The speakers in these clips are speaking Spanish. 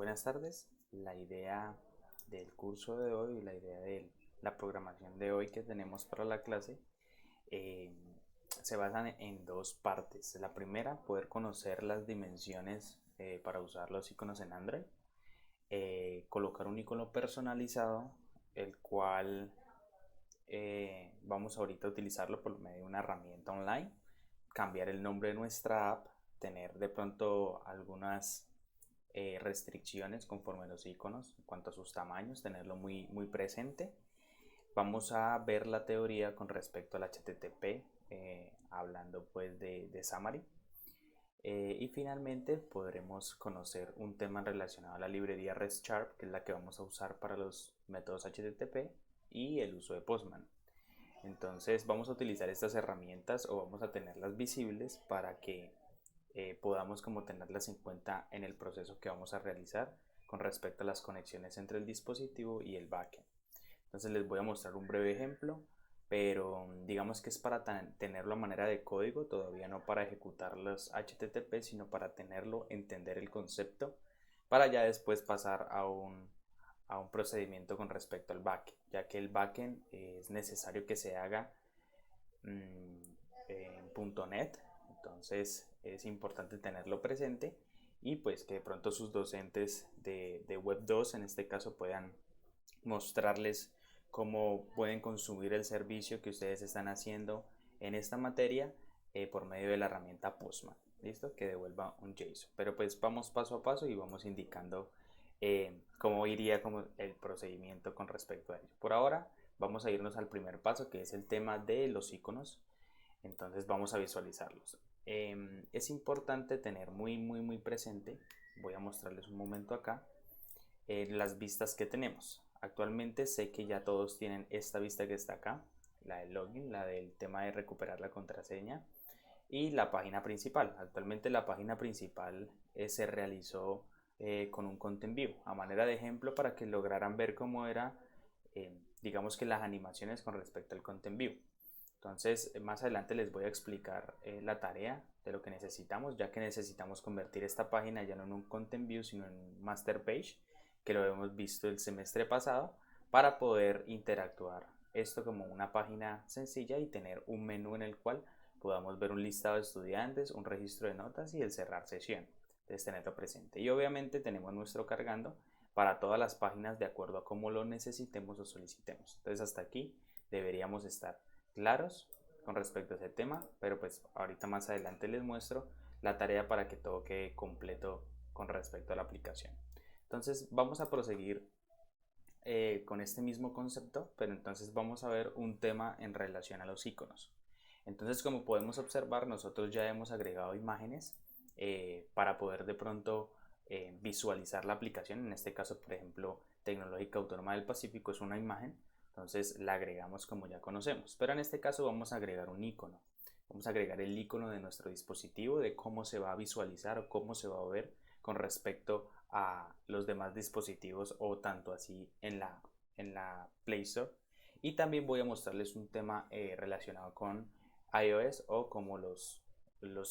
Buenas tardes. La idea del curso de hoy, la idea de la programación de hoy que tenemos para la clase, eh, se basan en dos partes. La primera, poder conocer las dimensiones para usar los iconos en Android. Colocar un icono personalizado, el cual vamos ahorita a utilizarlo por medio de una herramienta online, cambiar el nombre de nuestra app, tener de pronto algunas restricciones conforme a los iconos en cuanto a sus tamaños, tenerlo muy presente. Vamos a ver la teoría con respecto al HTTP, hablando pues de Xamarin. Y finalmente podremos conocer un tema relacionado a la librería REST-Sharp, que es la que vamos a usar para los métodos HTTP y el uso de Postman. Entonces vamos a utilizar estas herramientas o vamos a tenerlas visibles para que podamos como tenerlas en cuenta en el proceso que vamos a realizar con respecto a las conexiones entre el dispositivo y el backend. Entonces les voy a mostrar un breve ejemplo, pero digamos que es para tenerlo a manera de código, todavía no para ejecutar los HTTP, sino para tenerlo, entender el concepto, para ya después pasar a un procedimiento con respecto al backend, ya que el backend es necesario que se haga en .NET, entonces es importante tenerlo presente y pues que de pronto sus docentes de Web 2 en este caso puedan mostrarles cómo pueden consumir el servicio que ustedes están haciendo en esta materia por medio de la herramienta Postman. ¿Listo? Que devuelva un JSON. Pero pues vamos paso a paso y vamos indicando cómo iría como el procedimiento con respecto a ello. Por ahora vamos a irnos al primer paso, que es el tema de los iconos. Entonces vamos a visualizarlos. Es importante tener muy presente, voy a mostrarles un momento acá, las vistas que tenemos. Actualmente sé que ya todos tienen esta vista que está acá, la del login, la del tema de recuperar la contraseña y la página principal. Actualmente la página principal se realizó con un Content View a manera de ejemplo para que lograran ver cómo era, digamos que las animaciones con respecto al Content View. Entonces, más adelante les voy a explicar la tarea de lo que necesitamos, ya que necesitamos convertir esta página ya no en un Content View, sino en un Master Page, que lo hemos visto el semestre pasado, para poder interactuar esto como una página sencilla y tener un menú en el cual podamos ver un listado de estudiantes, un registro de notas y el cerrar sesión. Entonces, tenerlo presente. Y obviamente tenemos nuestro cargando para todas las páginas de acuerdo a cómo lo necesitemos o solicitemos. Entonces, hasta aquí deberíamos estar claros con respecto a ese tema, pero pues ahorita más adelante les muestro la tarea para que todo quede completo con respecto a la aplicación. Entonces vamos a proseguir con este mismo concepto, pero entonces vamos a ver un tema en relación a los iconos. Entonces, como podemos observar, nosotros ya hemos agregado imágenes para poder de pronto visualizar la aplicación. En este caso, por ejemplo, Tecnológica Autónoma del Pacífico es una imagen, entonces la agregamos como ya conocemos. Pero en este caso vamos a agregar un icono. Vamos a agregar el icono de nuestro dispositivo, de cómo se va a visualizar o cómo se va a ver con respecto a los demás dispositivos o tanto así en la Play Store. Y también voy a mostrarles un tema relacionado con iOS o como los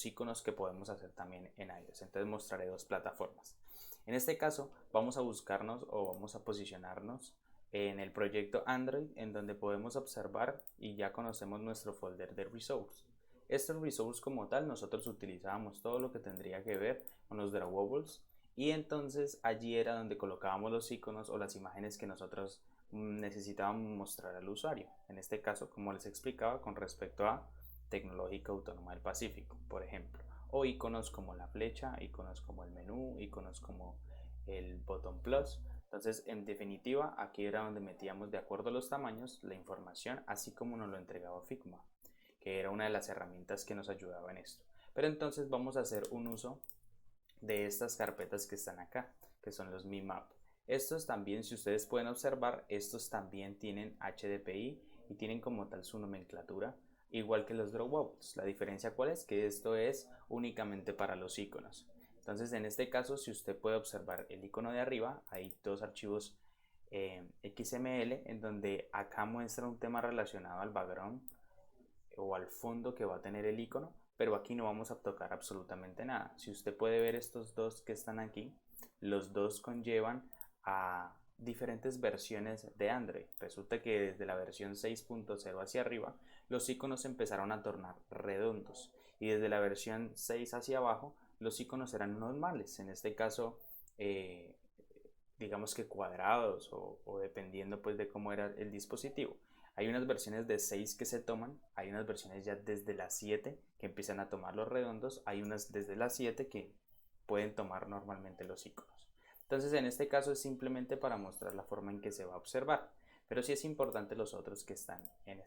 iconos que podemos hacer también en iOS. Entonces mostraré dos plataformas. En este caso vamos a buscarnos o vamos a posicionarnos en el proyecto Android, en donde podemos observar y ya conocemos nuestro folder de resource. Este resource como tal nosotros utilizábamos todo lo que tendría que ver con los drawables y entonces allí era donde colocábamos los iconos o las imágenes que nosotros necesitábamos mostrar al usuario. En este caso, como les explicaba, con respecto a Tecnológica Autónoma del Pacífico, por ejemplo, o iconos como la flecha, iconos como el menú, iconos como el botón plus. Entonces, en definitiva, aquí era donde metíamos de acuerdo a los tamaños la información, así como nos lo entregaba Figma, que era una de las herramientas que nos ayudaba en esto. Pero entonces vamos a hacer un uso de estas carpetas que están acá, que son los MIMAP. Estos también, si ustedes pueden observar, estos también tienen HDPI y tienen como tal su nomenclatura, igual que los drawwables. La diferencia cuál es, que esto es únicamente para los iconos. Entonces, en este caso, si usted puede observar el icono de arriba, hay dos archivos XML en donde acá muestra un tema relacionado al background o al fondo que va a tener el icono, pero aquí no vamos a tocar absolutamente nada. Si usted puede ver estos dos que están aquí, los dos conllevan a diferentes versiones de Android. Resulta que desde la versión 6.0 hacia arriba, los iconos empezaron a tornar redondos y desde la versión 6 hacia abajo, los iconos eran normales. En este caso, digamos que cuadrados o dependiendo pues de cómo era el dispositivo. Hay unas versiones de 6 que se toman, hay unas versiones ya desde las 7 que empiezan a tomar los redondos, hay unas desde las 7 que pueden tomar normalmente los iconos. Entonces en este caso es simplemente para mostrar la forma en que se va a observar, pero sí es importante los otros que están en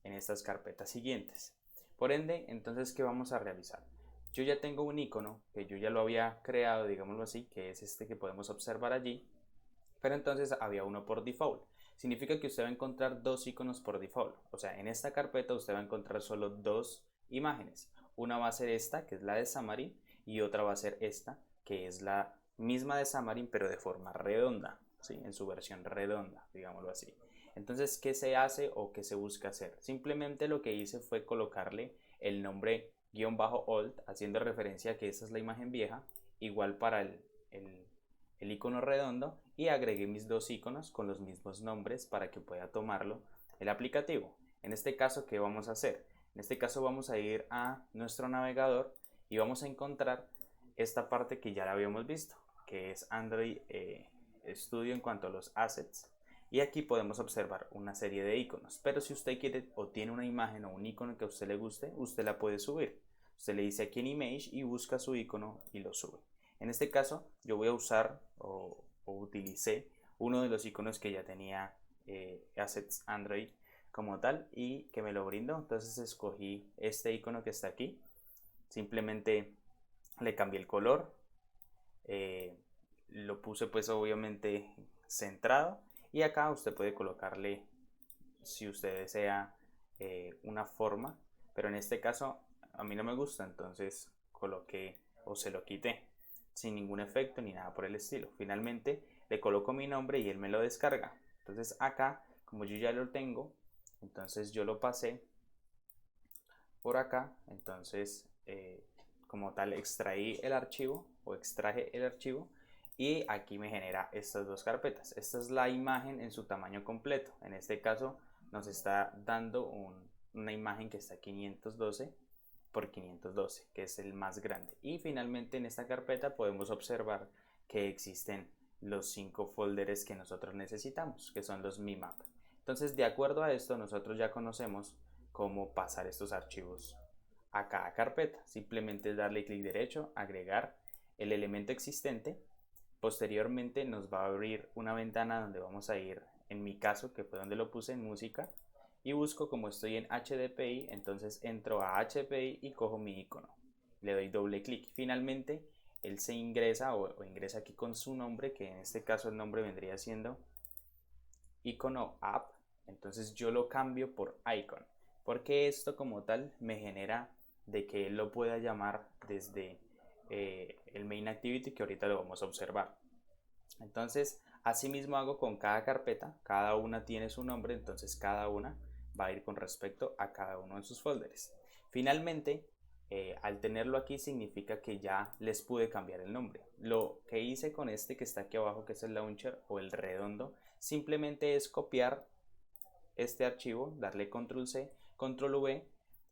estas carpetas siguientes. Por ende, entonces, ¿qué vamos a realizar? Yo ya tengo un icono que yo ya lo había creado, digámoslo así, que es este que podemos observar allí, pero entonces había uno por default. Significa que usted va a encontrar dos iconos por default. O sea, en esta carpeta usted va a encontrar solo dos imágenes. Una va a ser esta, que es la de Xamarin, y otra va a ser esta, que es la misma de Xamarin, pero de forma redonda, ¿sí? En su versión redonda, digámoslo así. Entonces, ¿qué se hace o qué se busca hacer? Simplemente lo que hice fue colocarle el nombre _alt, haciendo referencia a que esa es la imagen vieja, igual para el icono redondo, y agregué mis dos iconos con los mismos nombres para que pueda tomarlo el aplicativo. En este caso, ¿qué vamos a hacer? En este caso vamos a ir a nuestro navegador y vamos a encontrar esta parte que ya la habíamos visto, que es Android Studio en cuanto a los assets. Y aquí podemos observar una serie de iconos, pero si usted quiere o tiene una imagen o un icono que a usted le guste, usted la puede subir. Usted le dice aquí en Image y busca su icono y lo sube. En este caso yo voy a usar o utilicé uno de los iconos que ya tenía Assets Android como tal y que me lo brindó. Entonces escogí este icono que está aquí, simplemente le cambié el color, lo puse pues obviamente centrado, y acá usted puede colocarle, si usted desea, una forma, pero en este caso a mí no me gusta, entonces coloqué o se lo quité sin ningún efecto ni nada por el estilo. Finalmente le coloco mi nombre y él me lo descarga. Entonces acá, como yo ya lo tengo, entonces yo lo pasé por acá. Entonces como tal extraí el archivo o extraje el archivo y aquí me genera estas dos carpetas. Esta es la imagen en su tamaño completo. En este caso nos está dando una imagen que está 512 por 512, que es el más grande. Y finalmente en esta carpeta podemos observar que existen los 5 folders que nosotros necesitamos, que son los MIMAP. Entonces, de acuerdo a esto, nosotros ya conocemos cómo pasar estos archivos a cada carpeta. Simplemente darle clic derecho, agregar el elemento existente. Posteriormente nos va a abrir una ventana donde vamos a ir, en mi caso, que fue donde lo puse, en música, y busco, como estoy en HDPI, entonces entro a HDPI y cojo mi icono, le doy doble clic. Finalmente él se ingresa o ingresa aquí con su nombre, que en este caso el nombre vendría siendo icono app. Entonces yo lo cambio por icon, porque esto como tal me genera de que él lo pueda llamar desde el main activity, que ahorita lo vamos a observar. Entonces así mismo hago con cada carpeta, cada una tiene su nombre, entonces cada una va a ir con respecto a cada uno de sus folders. Finalmente, al tenerlo aquí significa que ya les pude cambiar el nombre. Lo que hice con este que está aquí abajo, que es el launcher o el redondo, simplemente es copiar este archivo, darle control C, control V,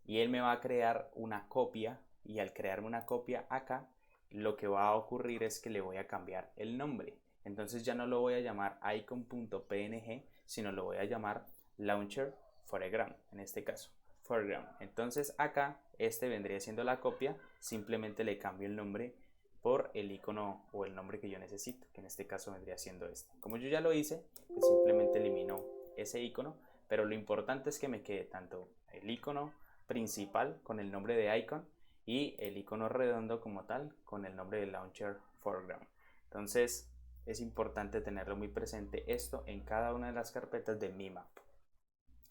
y él me va a crear una copia, y al crearme una copia acá, lo que va a ocurrir es que le voy a cambiar el nombre. Entonces ya no lo voy a llamar icon.png, sino lo voy a llamar launcher foreground, en este caso foreground. Entonces acá este vendría siendo la copia, simplemente le cambio el nombre por el icono o el nombre que yo necesito, que en este caso vendría siendo este. Como yo ya lo hice, pues simplemente elimino ese icono, pero lo importante es que me quede tanto el icono principal con el nombre de icon y el icono redondo como tal con el nombre de launcher foreground. Entonces es importante tenerlo muy presente esto en cada una de las carpetas de MIMAP.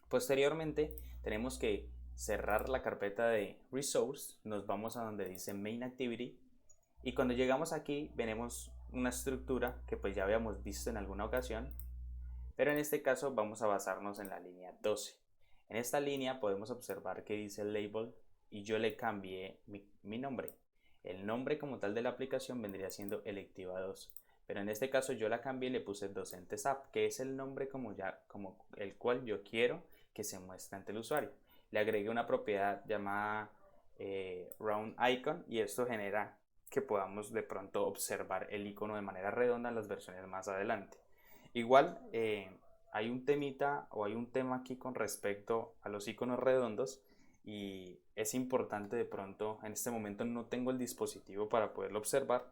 Posteriormente tenemos que cerrar la carpeta de Resource, nos vamos a donde dice Main Activity, y cuando llegamos aquí veremos una estructura que pues ya habíamos visto en alguna ocasión, pero en este caso vamos a basarnos en la línea 12. En esta línea podemos observar que dice Label y yo le cambié mi nombre. el nombre como tal de la aplicación vendría siendo Electiva 2. Pero en este caso yo la cambié y le puse Docentes App, que es el nombre como el cual yo quiero que se muestre ante el usuario. Le agregué una propiedad llamada Round Icon y esto genera que podamos de pronto observar el icono de manera redonda en las versiones más adelante. Igual hay un temita o hay un tema aquí con respecto a los iconos redondos y es importante de pronto, en este momento no tengo el dispositivo para poderlo observar,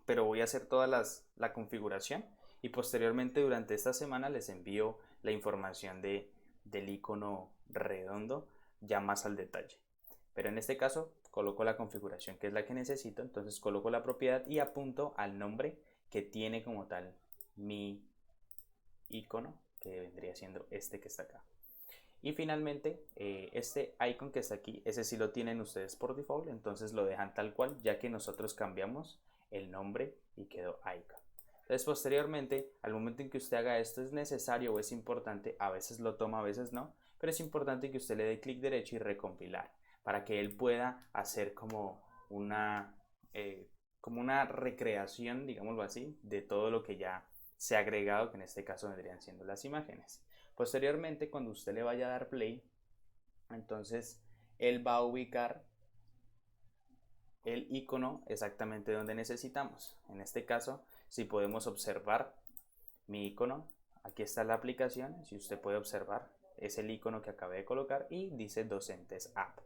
pero voy a hacer toda la configuración y posteriormente durante esta semana les envío la información del icono redondo ya más al detalle. Pero en este caso coloco la configuración que es la que necesito, entonces coloco la propiedad y apunto al nombre que tiene como tal mi icono, que vendría siendo este que está acá. Y finalmente, este icon que está aquí, ese sí lo tienen ustedes por default, entonces lo dejan tal cual, ya que nosotros cambiamos el nombre y quedó icon. Entonces, posteriormente, al momento en que usted haga esto, es necesario o es importante, a veces lo toma, a veces no, pero es importante que usted le dé clic derecho y recompilar, para que él pueda hacer como una recreación, digámoslo así, de todo lo que ya se ha agregado, que en este caso vendrían siendo las imágenes. Posteriormente, cuando usted le vaya a dar play, entonces él va a ubicar el icono exactamente donde necesitamos. En este caso, si podemos observar mi icono, aquí está la aplicación, si usted puede observar, es el icono que acabé de colocar y dice Docentes App.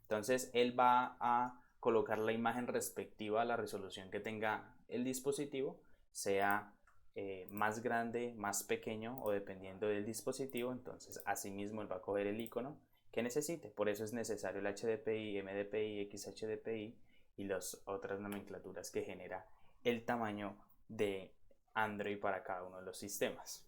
Entonces él va a colocar la imagen respectiva a la resolución que tenga el dispositivo, sea más grande, más pequeño o dependiendo del dispositivo. Entonces asimismo él va a coger el icono que necesite. Por eso es necesario el HDPI, MDPI, XHDPI y las otras nomenclaturas que genera el tamaño de Android para cada uno de los sistemas.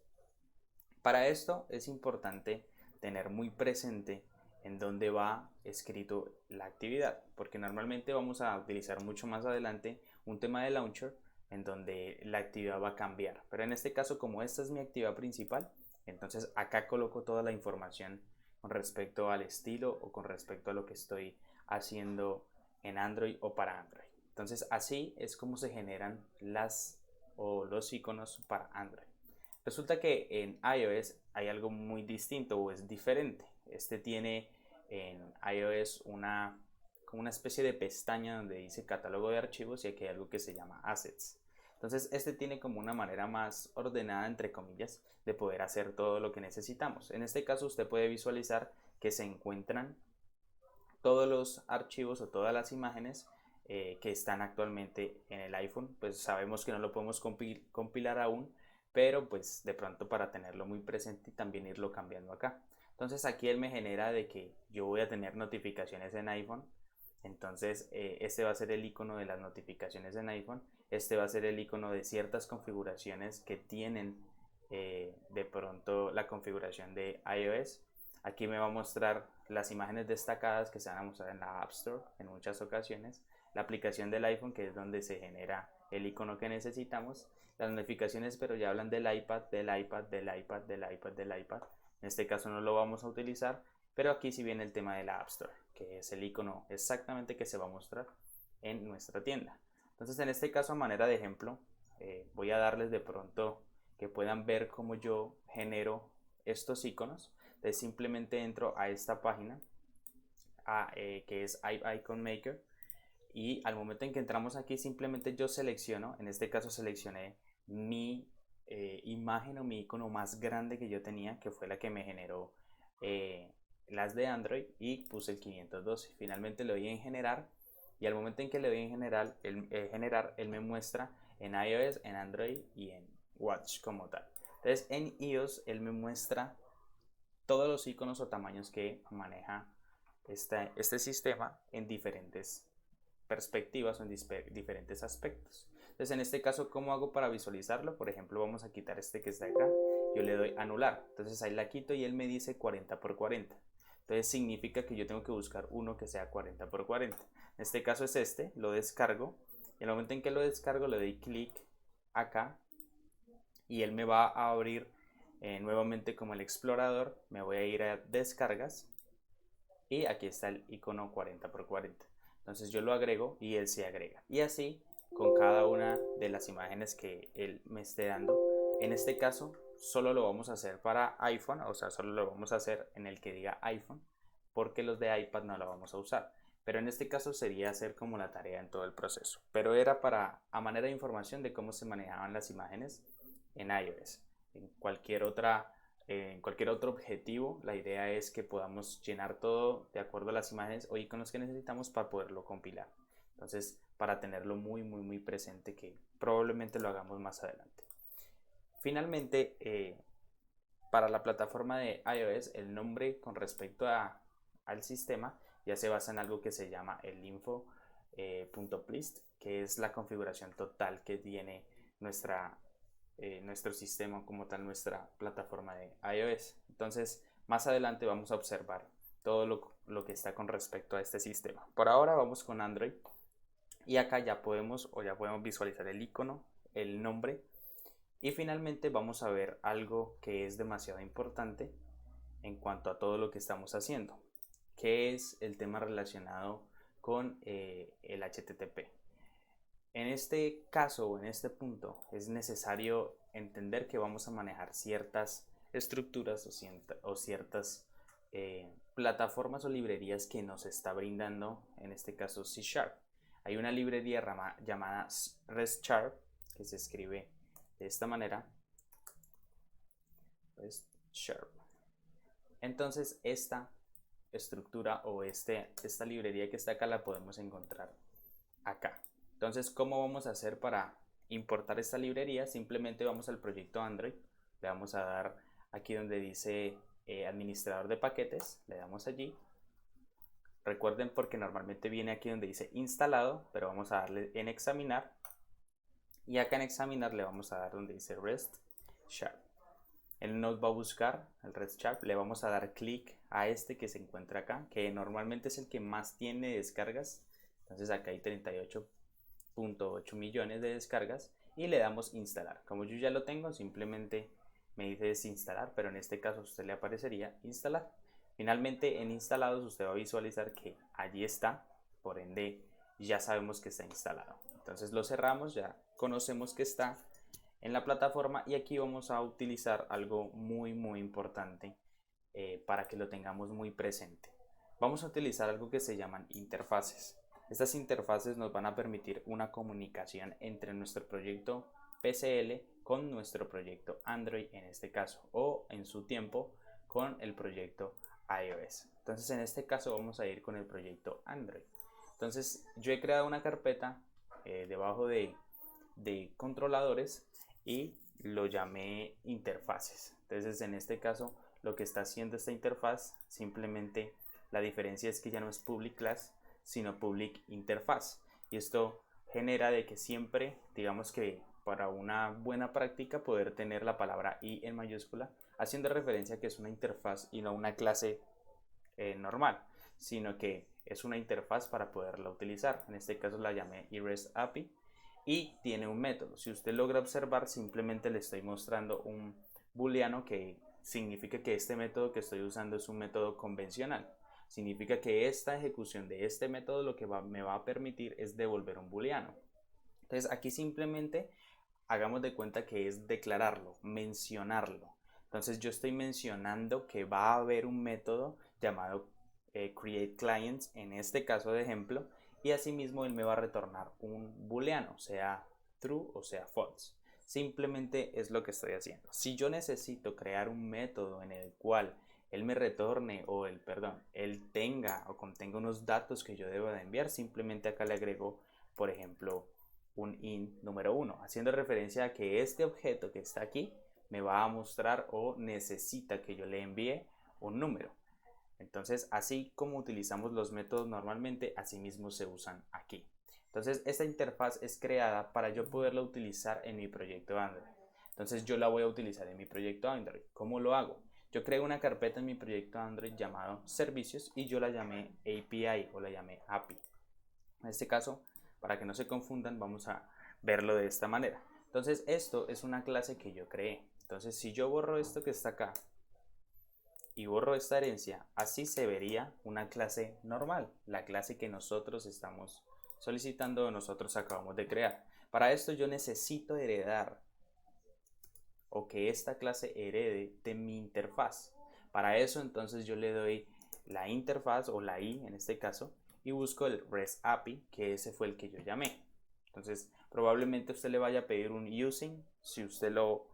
Para esto es importante tener muy presente en dónde va escrito la actividad, porque normalmente vamos a utilizar mucho más adelante un tema de launcher en donde la actividad va a cambiar, pero en este caso, como esta es mi actividad principal, entonces acá coloco toda la información con respecto al estilo o con respecto a lo que estoy haciendo en Android o para Android. Entonces así es como se generan los iconos para Android. Resulta que en iOS hay algo muy distinto o es diferente. Este tiene en iOS como una especie de pestaña donde dice catálogo de archivos y aquí hay algo que se llama assets. Entonces este tiene como una manera más ordenada, entre comillas, de poder hacer todo lo que necesitamos. En este caso usted puede visualizar que se encuentran todos los archivos o todas las imágenes que están actualmente en el iPhone. Pues sabemos que no lo podemos compilar aún, pero pues de pronto para tenerlo muy presente y también irlo cambiando acá. Entonces aquí él me genera de que yo voy a tener notificaciones en iPhone. Entonces este va a ser el icono de las notificaciones en iPhone. Este va a ser el icono de ciertas configuraciones que tienen de pronto la configuración de iOS. Aquí me va a mostrar las imágenes destacadas que se van a mostrar en la App Store en muchas ocasiones. La aplicación del iPhone, que es donde se genera el icono que necesitamos. Las notificaciones, pero ya hablan del iPad, del iPad, del iPad, del iPad, del iPad. En este caso no lo vamos a utilizar, pero aquí sí viene el tema de la App Store, que es el icono exactamente que se va a mostrar en nuestra tienda. Entonces en este caso, a manera de ejemplo, voy a darles de pronto que puedan ver cómo yo genero estos iconos. Entonces simplemente entro a esta página que es Icon Maker y al momento en que entramos aquí simplemente yo selecciono, en este caso seleccioné mi imagen o mi icono más grande que yo tenía, que fue la que me generó las de Android, y puse el 512. Finalmente le doy en generar y al momento en que le doy en generar, él me muestra en iOS, en Android y en Watch como tal. Entonces en iOS él me muestra todos los iconos o tamaños que maneja este sistema en diferentes perspectivas o en diferentes aspectos. Entonces en este caso, ¿cómo hago para visualizarlo? Por ejemplo, vamos a quitar este que está acá, yo le doy anular, entonces ahí la quito y él me dice 40 por 40. Entonces significa que yo tengo que buscar uno que sea 40 por 40. En este caso es este, lo descargo y en el momento en que lo descargo le doy clic acá y él me va a abrir nuevamente como el explorador. Me voy a ir a descargas y aquí está el icono 40 por 40. Entonces yo lo agrego y él se agrega. Y así con cada una de las imágenes que él me esté dando. En este caso solo lo vamos a hacer para iPhone, o sea, solo lo vamos a hacer en el que diga iPhone, porque los de iPad no lo vamos a usar. Pero en este caso sería hacer como la tarea en todo el proceso. Pero era a manera de información de cómo se manejaban las imágenes en iOS. En cualquier otro objetivo, la idea es que podamos llenar todo de acuerdo a las imágenes o iconos que necesitamos para poderlo compilar. Entonces, para tenerlo muy presente, que probablemente lo hagamos más adelante. Finalmente, para la plataforma de iOS, el nombre con respecto al sistema ya se basa en algo que se llama el info.plist, que es la configuración total que tiene nuestro sistema como tal, nuestra plataforma de iOS. Entonces, más adelante vamos a observar todo lo que está con respecto a este sistema. Por ahora vamos con Android y acá ya podemos visualizar el icono, el nombre, y finalmente vamos a ver algo que es demasiado importante en cuanto a todo lo que estamos haciendo, que es el tema relacionado con el HTTP. En este caso o en este punto es necesario entender que vamos a manejar ciertas estructuras o ciertas plataformas o librerías que nos está brindando, en este caso C#. Hay una librería llamada REST Sharp que se escribe de esta manera, REST Sharp. Entonces esta estructura o esta librería que está acá la podemos encontrar acá. Entonces, ¿cómo vamos a hacer para importar esta librería? Simplemente vamos al proyecto Android, le vamos a dar aquí donde dice administrador de paquetes, le damos allí. Recuerden, porque normalmente viene aquí donde dice instalado, pero vamos a darle en examinar. Y acá en examinar le vamos a dar donde dice REST Sharp. Él nos va a buscar el REST Sharp, le vamos a dar clic a este que se encuentra acá, que normalmente es el que más tiene descargas. Entonces acá hay 38.8 millones de descargas y le damos instalar. Como yo ya lo tengo, simplemente me dice desinstalar, pero en este caso a usted le aparecería instalar. Finalmente en instalados usted va a visualizar que allí está, por ende ya sabemos que está instalado. Entonces lo cerramos, ya conocemos que está en la plataforma y aquí vamos a utilizar algo muy importante para que lo tengamos muy presente. Vamos a utilizar algo que se llaman interfaces. Estas interfaces nos van a permitir una comunicación entre nuestro proyecto PCL con nuestro proyecto Android en este caso, o en su tiempo con el proyecto iOS. Entonces en este caso vamos a ir con el proyecto Android. Entonces yo he creado una carpeta debajo de controladores y lo llamé interfaces. Entonces en este caso lo que está haciendo esta interfaz, simplemente la diferencia es que ya no es public class sino public interface, y esto genera de que siempre, digamos que para una buena práctica, poder tener la palabra i en mayúscula, haciendo referencia a que es una interfaz y no una clase normal, sino que es una interfaz para poderla utilizar. En este caso la llamé iREST API y tiene un método. Si usted logra observar, simplemente le estoy mostrando un booleano, que significa que este método que estoy usando es un método convencional. Significa que esta ejecución de este método lo que me va a permitir es devolver un booleano. Entonces aquí simplemente hagamos de cuenta que es declararlo, mencionarlo. Entonces yo estoy mencionando que va a haber un método llamado createClients en este caso de ejemplo, y asimismo él me va a retornar un booleano, sea true o sea false. Simplemente es lo que estoy haciendo. Si yo necesito crear un método en el cual él me retorne él tenga o contenga unos datos que yo debo de enviar, simplemente acá le agrego, por ejemplo, un int número 1, haciendo referencia a que este objeto que está aquí me va a mostrar o necesita que yo le envíe un número. Entonces, así como utilizamos los métodos normalmente, así mismo se usan aquí. Entonces, esta interfaz es creada para yo poderla utilizar en mi proyecto Android. Entonces, yo la voy a utilizar en mi proyecto Android. ¿Cómo lo hago? Yo creo una carpeta en mi proyecto Android llamado servicios y yo la llamé API o la llamé API. En este caso, para que no se confundan, vamos a verlo de esta manera. Entonces, esto es una clase que yo creé. Entonces, si yo borro esto que está acá y borro esta herencia, así se vería una clase normal, la clase que nosotros estamos solicitando o nosotros acabamos de crear. Para esto yo necesito heredar o que esta clase herede de mi interfaz. Para eso entonces yo le doy la interfaz o la i en este caso y busco el REST API, que ese fue el que yo llamé. Entonces probablemente usted le vaya a pedir un using. Si usted lo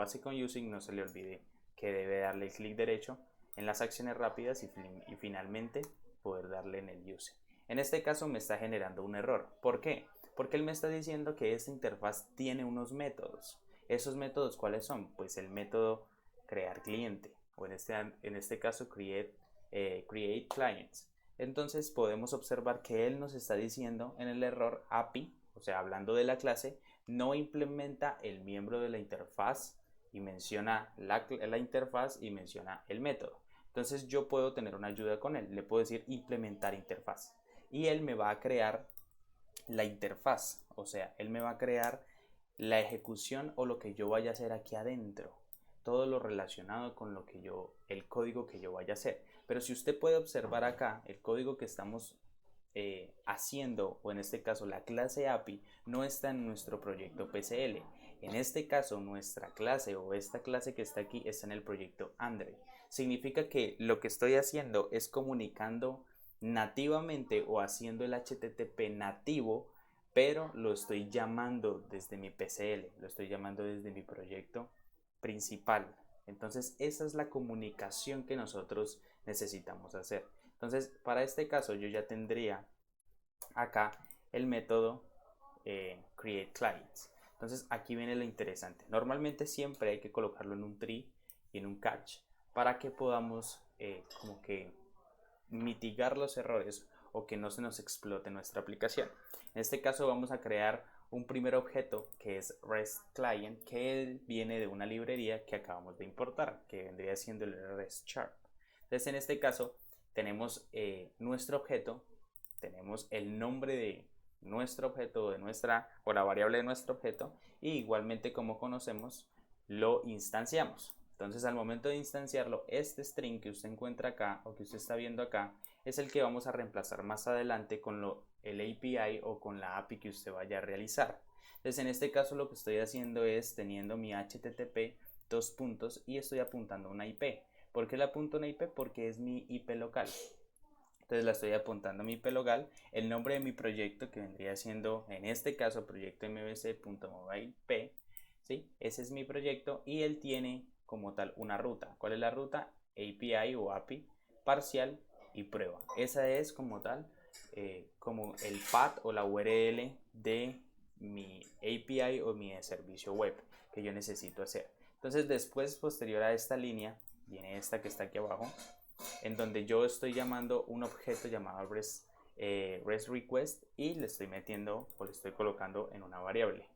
hace con using, no se le olvide que debe darle el clic derecho en las acciones rápidas y finalmente poder darle en el using. En este caso me está generando un error. ¿Por qué? Porque él me está diciendo que esta interfaz tiene unos métodos. ¿Esos métodos cuáles son? Pues el método crear cliente o en este caso create clients. Entonces podemos observar que él nos está diciendo en el error API, o sea, hablando de la clase, no implementa el miembro de la interfaz y menciona la interfaz y menciona el método. Entonces yo puedo tener una ayuda con él, le puedo decir implementar interfaz y él me va a crear la interfaz, o sea, él me va a crear la ejecución o lo que yo vaya a hacer aquí adentro, todo lo relacionado con lo que el código que yo vaya a hacer. Pero si usted puede observar acá, el código que estamos haciendo, o en este caso la clase API, no está en nuestro proyecto PCL. En este caso, nuestra clase o esta clase que está aquí está en el proyecto Android. Significa que lo que estoy haciendo es comunicando nativamente o haciendo el HTTP nativo, pero lo estoy llamando desde mi PCL, lo estoy llamando desde mi proyecto principal. Entonces esa es la comunicación que nosotros necesitamos hacer. Entonces para este caso yo ya tendría acá el método create clients. Entonces aquí viene lo interesante. Normalmente siempre hay que colocarlo en un tree y en un catch para que podamos como que mitigar los errores o que no se nos explote nuestra aplicación. En este caso vamos a crear un primer objeto que es REST Client, que viene de una librería que acabamos de importar, que vendría siendo el REST Chart. Entonces en este caso tenemos nuestro objeto, tenemos el nombre de nuestro objeto o la variable de nuestro objeto y igualmente como conocemos lo instanciamos. Entonces al momento de instanciarlo, este string que usted encuentra acá o que usted está viendo acá es el que vamos a reemplazar más adelante con el API o con la API que usted vaya a realizar. Entonces en este caso lo que estoy haciendo es teniendo mi HTTP dos puntos y estoy apuntando a una IP. ¿Por qué le apunto a una IP? Porque es mi IP local. Entonces la estoy apuntando a mi IP local, el nombre de mi proyecto que vendría siendo en este caso proyecto mbc.mobilepay, ¿sí? Ese es mi proyecto y él tiene como tal una ruta. ¿Cuál es la ruta? API o API parcial y prueba. Esa es como tal como el path o la URL de mi API o mi servicio web que yo necesito hacer. Entonces después, posterior a esta línea, viene esta que está aquí abajo, en donde yo estoy llamando un objeto llamado REST request y le estoy metiendo o le estoy colocando en una variable.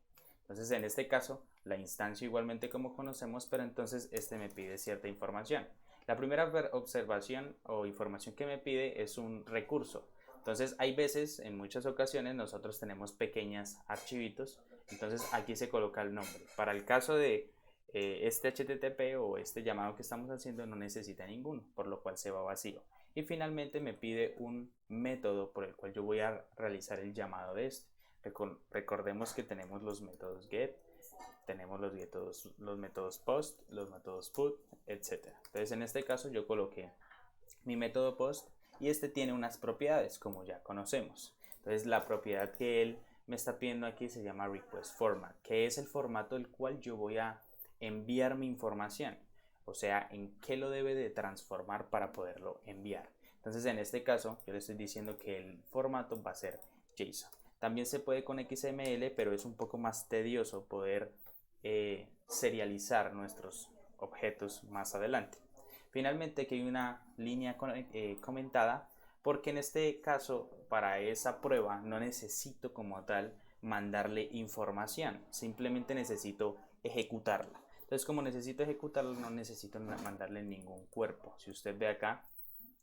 Entonces en este caso la instancio igualmente como conocemos, pero entonces este me pide cierta información. La primera observación o información que me pide es un recurso. Entonces hay veces, en muchas ocasiones, nosotros tenemos pequeños archivitos. Entonces aquí se coloca el nombre. Para el caso de este HTTP o este llamado que estamos haciendo no necesita ninguno, por lo cual se va vacío. Y finalmente me pide un método por el cual yo voy a realizar el llamado de este. Recordemos que tenemos los métodos get, tenemos los métodos post, los métodos put, etc. Entonces en este caso yo coloqué mi método post y este tiene unas propiedades como ya conocemos. Entonces la propiedad que él me está pidiendo aquí se llama request format, que es el formato el cual yo voy a enviar mi información, o sea, en qué lo debe de transformar para poderlo enviar. Entonces en este caso yo le estoy diciendo que el formato va a ser JSON. También se puede con XML, pero es un poco más tedioso poder serializar nuestros objetos más adelante. Finalmente aquí hay una línea comentada porque en este caso para esa prueba no necesito como tal mandarle información, simplemente necesito ejecutarla. Entonces como necesito ejecutarla no necesito mandarle ningún cuerpo. Si usted ve acá,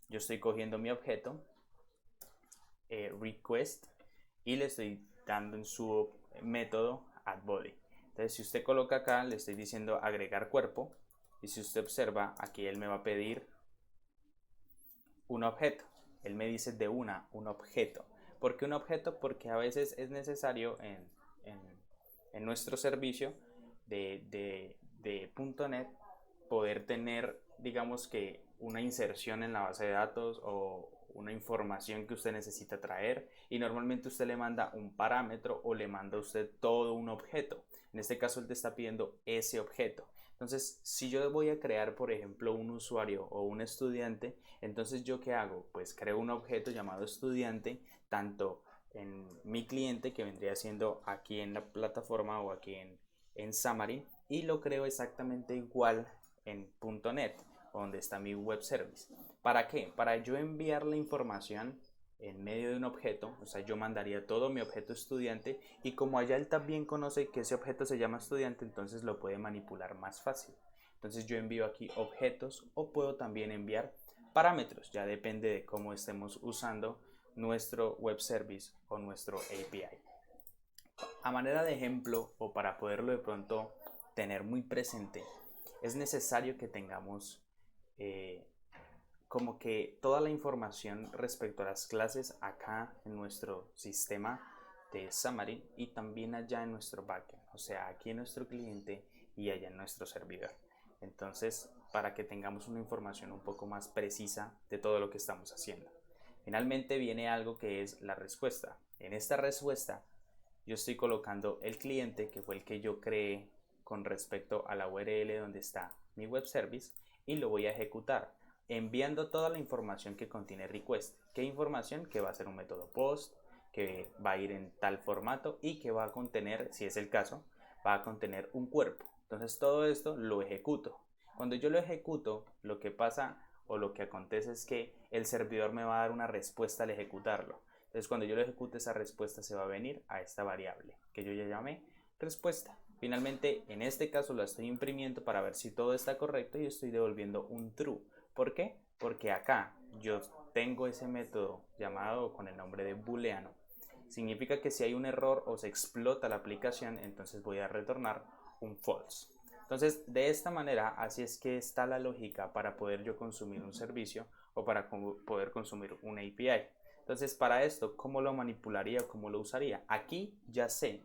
yo estoy cogiendo mi objeto request y le estoy dando en su método addBody. Entonces si usted coloca acá, le estoy diciendo agregar cuerpo Y si usted observa, aquí él me va a pedir un objeto. Él me dice de un objeto. ¿Por qué un objeto? Porque a veces es necesario en nuestro servicio de .NET poder tener, digamos que, una inserción en la base de datos o una información que usted necesita traer, y normalmente usted le manda un parámetro o le manda a usted todo un objeto. En este caso él te está pidiendo ese objeto. Entonces, si yo voy a crear, por ejemplo, un usuario o un estudiante, entonces ¿yo qué hago? Pues creo un objeto llamado estudiante, tanto en mi cliente, que vendría siendo aquí en la plataforma o aquí en Xamarin, y lo creo exactamente igual en .NET, donde está mi web service. ¿Para qué? Para yo enviar la información en medio de un objeto, o sea, yo mandaría todo mi objeto estudiante, y como allá él también conoce que ese objeto se llama estudiante, entonces lo puede manipular más fácil. Entonces yo envío aquí objetos, o puedo también enviar parámetros, ya depende de cómo estemos usando nuestro web service o nuestro API. A manera de ejemplo, o para poderlo de pronto tener muy presente, es necesario que tengamos como que toda la información respecto a las clases acá en nuestro sistema de Xamarin, y también allá en nuestro backend, o sea, aquí en nuestro cliente y allá en nuestro servidor. Entonces, para que tengamos una información un poco más precisa de todo lo que estamos haciendo. Finalmente viene algo que es la respuesta. En esta respuesta yo estoy colocando el cliente, que fue el que yo creé con respecto a la URL donde está mi web service, y lo voy a ejecutar enviando toda la información que contiene request. ¿Qué información? Que va a ser un método post, que va a ir en tal formato y que va a contener, si es el caso, va a contener un cuerpo. Entonces todo esto lo ejecuto. Cuando yo lo ejecuto, lo que pasa o lo que acontece es que el servidor me va a dar una respuesta al ejecutarlo. Entonces cuando yo lo ejecute, esa respuesta se va a venir a esta variable que yo ya llamé respuesta. Finalmente, en este caso la estoy imprimiendo para ver si todo está correcto y estoy devolviendo un true. ¿Por qué? Porque acá yo tengo ese método llamado con el nombre de booleano. Significa que si hay un error o se explota la aplicación, entonces voy a retornar un false. Entonces, de esta manera, así es que está la lógica para poder yo consumir un servicio o para poder consumir un API. Entonces, para esto, ¿cómo lo manipularía o cómo lo usaría? Aquí ya sé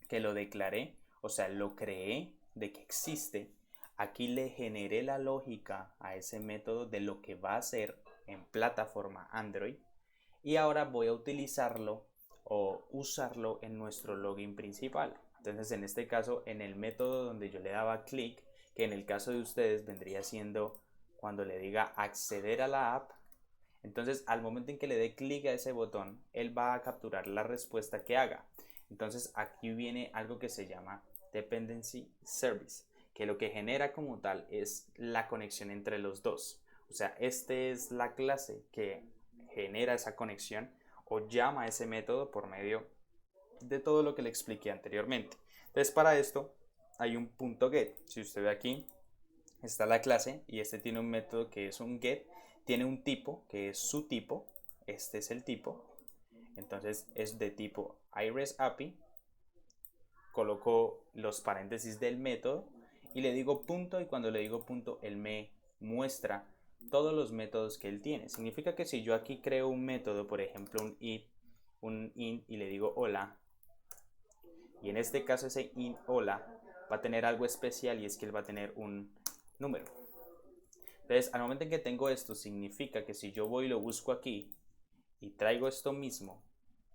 que lo declaré, o sea, lo creé de que existe. Aquí le generé la lógica a ese método de lo que va a hacer en plataforma Android, y ahora voy a utilizarlo o usarlo en nuestro login principal. Entonces, en este caso, en el método donde yo le daba clic, que en el caso de ustedes vendría siendo cuando le diga acceder a la app, entonces al momento en que le dé clic a ese botón, él va a capturar la respuesta que haga. Entonces aquí viene algo que se llama Dependency Service, que lo que genera como tal es la conexión entre los dos. O sea, esta es la clase que genera esa conexión o llama a ese método por medio de todo lo que le expliqué anteriormente. Entonces, para esto hay un punto get. Si usted ve aquí, está la clase y este tiene un método que es un get, tiene un tipo que es su tipo, este es el tipo, entonces es de tipo iREST API, coloco los paréntesis del método y le digo punto, y cuando le digo punto él me muestra todos los métodos que él tiene. Significa que si yo aquí creo un método, por ejemplo un int y le digo hola, y en este caso ese int hola va a tener algo especial, y es que él va a tener un número. Entonces, al momento en que tengo esto, significa que si yo voy y lo busco aquí y traigo esto mismo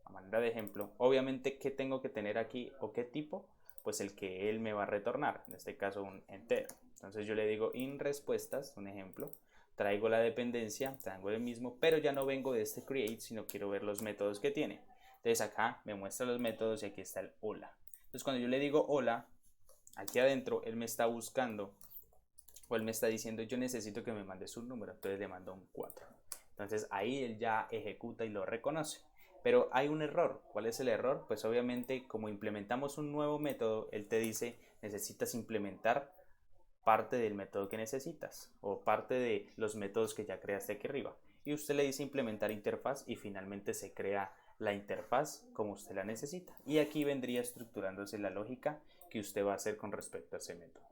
a manera de ejemplo, obviamente, ¿qué tengo que tener aquí o qué tipo? Pues el que él me va a retornar, en este caso un entero. Entonces yo le digo in respuestas, un ejemplo, traigo la dependencia, traigo el mismo, pero ya no vengo de este create, sino quiero ver los métodos que tiene. Entonces acá me muestra los métodos y aquí está el hola. Entonces cuando yo le digo hola, aquí adentro él me está buscando o él me está diciendo yo necesito que me mandes un número, entonces le mando un 4. Entonces ahí él ya ejecuta y lo reconoce. Pero hay un error. ¿Cuál es el error? Pues obviamente, como implementamos un nuevo método, él te dice necesitas implementar parte del método que necesitas o parte de los métodos que ya creaste aquí arriba. Y usted le dice implementar interfaz y finalmente se crea la interfaz como usted la necesita. Y aquí vendría estructurándose la lógica que usted va a hacer con respecto a ese método.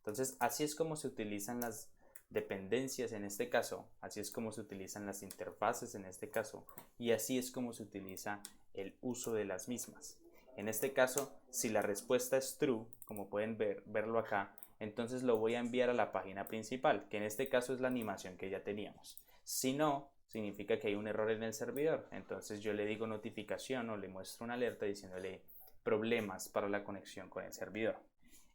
Entonces, así es como se utilizan las dependencias en este caso, así es como se utilizan las interfaces en este caso, y así es como se utiliza el uso de las mismas. En este caso, si la respuesta es true, como pueden verlo acá, entonces lo voy a enviar a la página principal, que en este caso es la animación que ya teníamos. Si no, significa que hay un error en el servidor, entonces yo le digo notificación o le muestro una alerta diciéndole problemas para la conexión con el servidor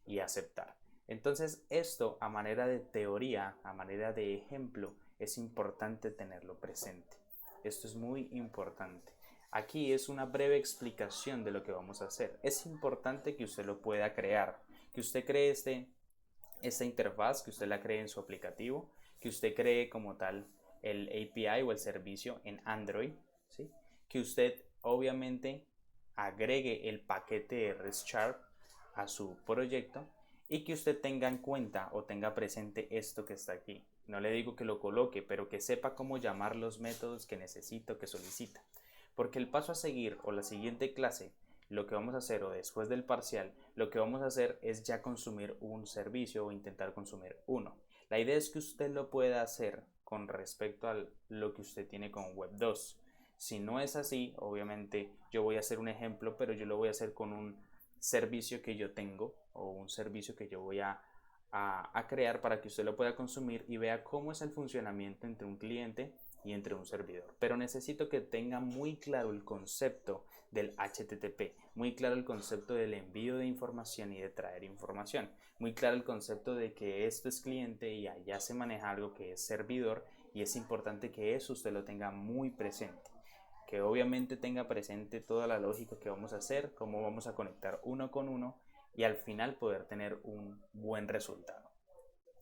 y aceptar. Entonces esto a manera de teoría, a manera de ejemplo, es importante tenerlo presente. Esto es muy importante. Aquí es una breve explicación de lo que vamos a hacer. Es importante que usted lo pueda crear, que usted cree esta interfaz, que usted la cree en su aplicativo, que usted cree como tal el API o el servicio en Android, ¿sí? Que usted obviamente agregue el paquete REST a su proyecto y que usted tenga en cuenta o tenga presente esto que está aquí. No le digo que lo coloque, pero que sepa cómo llamar los métodos que necesito, que solicita. Porque el paso a seguir o la siguiente clase, lo que vamos a hacer o después del parcial, lo que vamos a hacer es ya consumir un servicio o intentar consumir uno. La idea es que usted lo pueda hacer con respecto a lo que usted tiene con Web 2. Si no es así, obviamente yo voy a hacer un ejemplo, pero yo lo voy a hacer con un servicio que yo tengo o un servicio que yo voy a crear para que usted lo pueda consumir y vea cómo es el funcionamiento entre un cliente y entre un servidor. Pero necesito que tenga muy claro el concepto del HTTP, muy claro el concepto del envío de información y de traer información, muy claro el concepto de que esto es cliente y allá se maneja algo que es servidor, y es importante que eso usted lo tenga muy presente, que obviamente tenga presente toda la lógica que vamos a hacer, cómo vamos a conectar uno con uno y al final poder tener un buen resultado.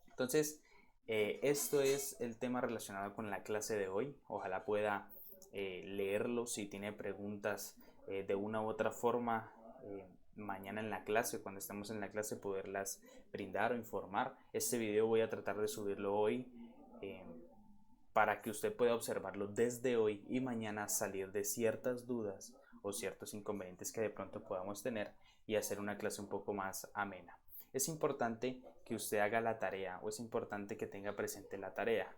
Entonces, esto es el tema relacionado con la clase de hoy. Ojalá pueda leerlo. Si tiene preguntas de una u otra forma, mañana en la clase, cuando estemos en la clase, poderlas brindar o informar. Este video voy a tratar de subirlo hoy eh, para que usted pueda observarlo desde hoy y mañana salir de ciertas dudas o ciertos inconvenientes que de pronto podamos tener y hacer una clase un poco más amena. Es importante que usted haga la tarea o es importante que tenga presente la tarea.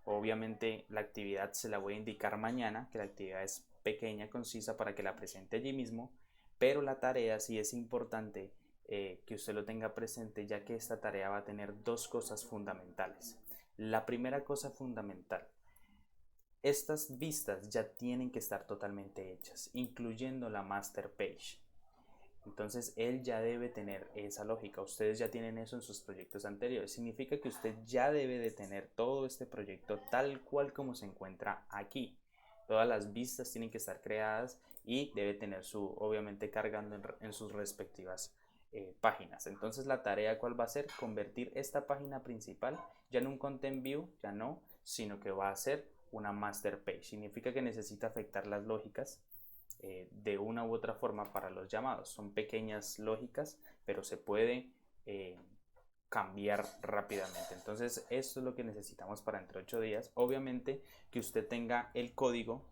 Obviamente la actividad se la voy a indicar mañana, que la actividad es pequeña, concisa para que la presente allí mismo, pero la tarea sí es importante que usted lo tenga presente, ya que esta tarea va a tener dos cosas fundamentales. La primera cosa fundamental, estas vistas ya tienen que estar totalmente hechas, incluyendo la master page. Entonces él ya debe tener esa lógica. Ustedes ya tienen eso en sus proyectos anteriores. Significa que usted ya debe de tener todo este proyecto tal cual como se encuentra aquí. Todas las vistas tienen que estar creadas y debe tener obviamente cargando en sus respectivas páginas. Entonces la tarea cuál va a ser, convertir esta página principal ya en un content view, ya no, sino que va a ser una master page. Significa que necesita afectar las lógicas de una u otra forma para los llamados. Son pequeñas lógicas, pero se puede cambiar rápidamente. Entonces esto es lo que necesitamos para entre 8 días. Obviamente que usted tenga el código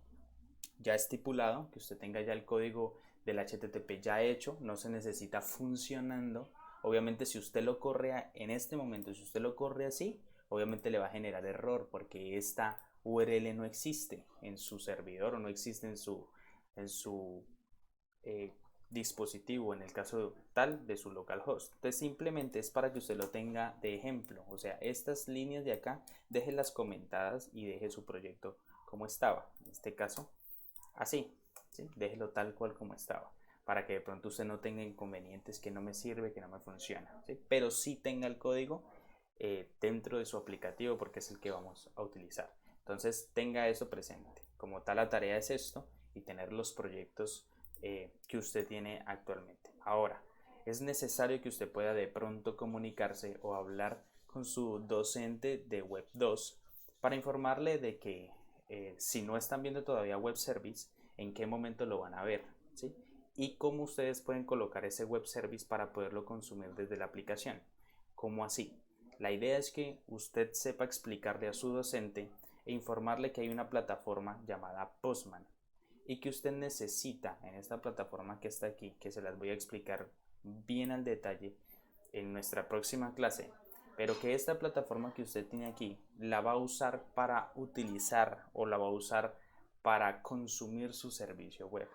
ya estipulado, que usted tenga ya el código del HTTP ya hecho, no se necesita funcionando. Obviamente si usted lo corre en este momento, si usted lo corre así, obviamente le va a generar error porque esta URL no existe en su servidor o no existe en su dispositivo, en el caso tal de su localhost. Entonces simplemente es para que usted lo tenga de ejemplo, o sea, estas líneas de acá déjelas comentadas y deje su proyecto como estaba, en este caso así, ¿sí? Déjelo tal cual como estaba, para que de pronto usted no tenga inconvenientes, que no me sirve, que no me funciona, ¿sí? Pero sí tenga el código dentro de su aplicativo porque es el que vamos a utilizar. Entonces tenga eso presente. Como tal, la tarea es esto y tener los proyectos que usted tiene actualmente. Ahora, es necesario que usted pueda de pronto comunicarse o hablar con su docente de Web 2 para informarle de que si no están viendo todavía Web Service, en qué momento lo van a ver, ¿sí? Y cómo ustedes pueden colocar ese Web Service para poderlo consumir desde la aplicación. ¿Cómo así? La idea es que usted sepa explicarle a su docente e informarle que hay una plataforma llamada Postman y que usted necesita en esta plataforma que está aquí, que se las voy a explicar bien al detalle en nuestra próxima clase. pero que esta plataforma que usted tiene aquí la va a usar para utilizar o la va a usar para consumir su servicio web.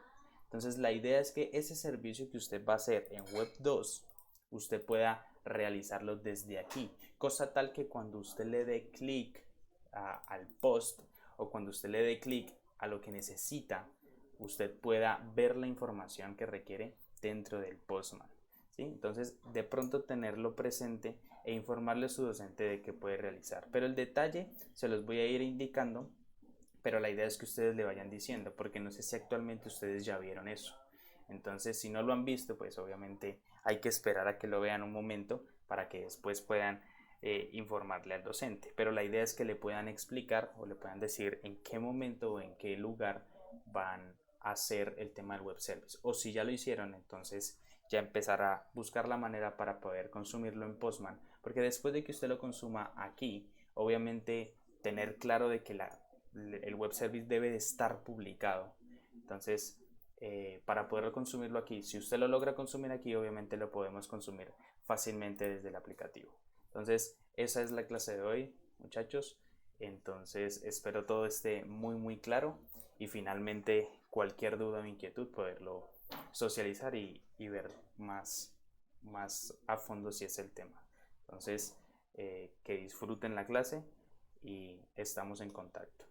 Entonces la idea es que ese servicio que usted va a hacer en Web 2, usted pueda realizarlo desde aquí, cosa tal que cuando usted le dé clic al post o cuando usted le dé clic a lo que necesita, usted pueda ver la información que requiere dentro del Postman. ¿Sí? Entonces, de pronto tenerlo presente e informarle a su docente de qué puede realizar. Pero el detalle se los voy a ir indicando, pero la idea es que ustedes le vayan diciendo, porque no sé si actualmente ustedes ya vieron eso. Entonces, si no lo han visto, pues obviamente hay que esperar a que lo vean un momento para que después puedan informarle al docente. Pero la idea es que le puedan explicar o le puedan decir en qué momento o en qué lugar van a hacer el tema del web service. O si ya lo hicieron, entonces ya empezar a buscar la manera para poder consumirlo en Postman. Porque después de que usted lo consuma aquí, obviamente tener claro de que el web service debe de estar publicado. Entonces, para poder consumirlo aquí, si usted lo logra consumir aquí, obviamente lo podemos consumir fácilmente desde el aplicativo. Entonces, esa es la clase de hoy, muchachos. Entonces, espero todo esté muy claro y finalmente cualquier duda o inquietud poderlo socializar y ver más a fondo si es el tema. Entonces, que disfruten la clase y estamos en contacto.